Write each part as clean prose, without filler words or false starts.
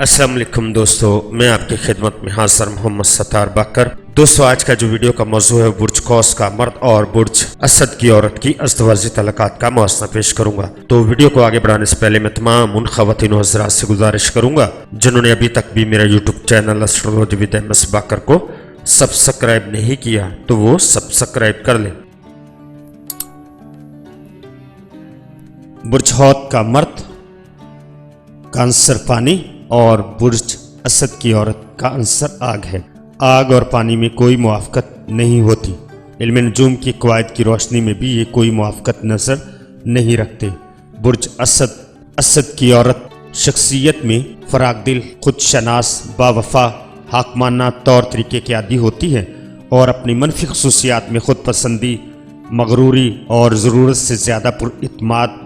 अस्सलाम वालेकुम दोस्तों, मैं आपकी खिदमत में हाजिर मोहम्मद सत्तार बाकर। दोस्तों, आज का जो वीडियो का मौजू है बुर्ज कौस का मर्द और बुर्ज असद की औरत की अज़दवाजी तलक़ात का मुआसना पेश करूंगा। तो वीडियो को आगे बढ़ाने से पहले मैं तमाम उन ख़वातीन और हज़रात से गुजारिश करूंगा जिन्होंने अभी तक भी मेरा YouTube channel astrology with M S. Baqar को सब्सक्राइब नहीं किया तो वो सब्सक्राइब कर लें। बुर्ज हौत का मर्द का आंसर पानी और बुर्ज असद की औरत का आंसर आग है। आग और पानी में कोई मुआफ़क़त नहीं होती। इल्म नजूम की कवायद की रोशनी में भी ये कोई मुआफ़क़त नज़र नहीं रखते। बुर्ज असद की औरत शख्सियत में फराग दिल, खुद शनास, बावफा, हाकमाना तौर तरीके के आदी होती है और अपनी मनफी खसूसियात में खुद पसंदी, मगरूरी और ज़रूरत से ज़्यादा पुरइत्माद।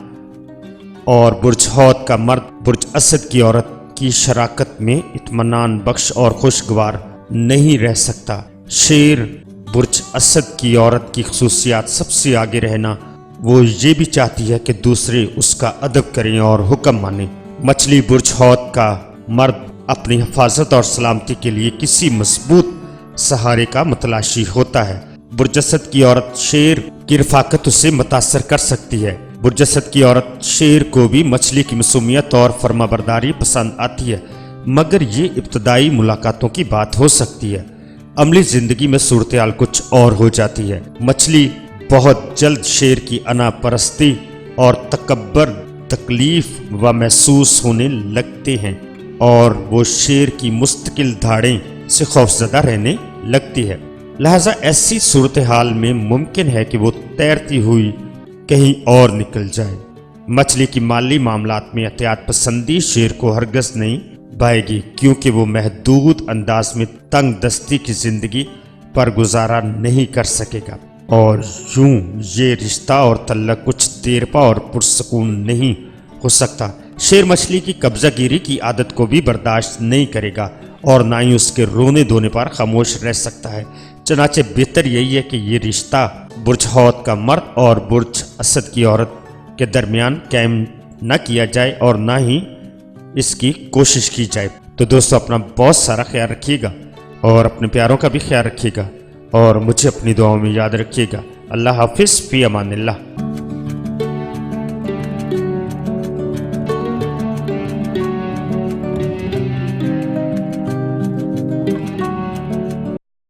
और बुर्ज हौत का मर्द बुर्ज असद की औरत की शराकत में इत्मीनान बख्श और खुशगवार नहीं रह सकता। शेर बुर्ज असद की औरत की खसूसियात सबसे आगे रहना। वो ये भी चाहती है कि दूसरे उसका अदब करें और हुक्म माने। मछली बुर्ज हौत का मर्द अपनी हिफाजत और सलामती के लिए किसी मजबूत सहारे का मतलाशी होता है। बुर्ज असद की औरत शेर की रफाकत उसे मुतासर कर सकती है। बुर्ज असद की औरत शेर को भी मछली की मासूमियत और फर्माबरदारी पसंद आती है, मगर ये इब्तदाई मुलाकातों की बात हो सकती है। अमली जिंदगी में सूरत हाल कुछ और हो जाती है। मछली बहुत जल्द शेर की अना परस्ती और तकब्बर, तकलीफ व महसूस होने लगते हैं और वो शेर की मुस्तकिल धाड़ें से खौफजदा रहने लगती है। लिहाजा ऐसी सूरत हाल में मुमकिन है कि वो तैरती हुई कहीं और निकल जाए। मछली की माली मामलात में एहतियात पसंदी शेर को हरगज नहीं भाएगी, क्योंकि वो महदूद अंदाज में तंग दस्ती की जिंदगी पर गुजारा नहीं कर सकेगा और यूं ये रिश्ता और तल्लक कुछ देरपा और पुरसकून नहीं हो सकता। शेर मछली की कब्जागिरी की आदत को भी बर्दाश्त नहीं करेगा और ना ही उसके रोने धोने पर खामोश रह सकता है। चनाचे बेहतर यही है कि ये रिश्ता बुर्ज हौत का मर्द और बुर्ज असद की औरत के दरमियान कायम न किया जाए और ना ही इसकी कोशिश की जाए। तो दोस्तों, अपना बहुत सारा ख्याल रखिएगा और अपने प्यारों का भी ख्याल रखिएगा और मुझे अपनी दुआओं में याद रखिएगा। अल्लाह हाफिज़, फ़ी अमानिल्लाह।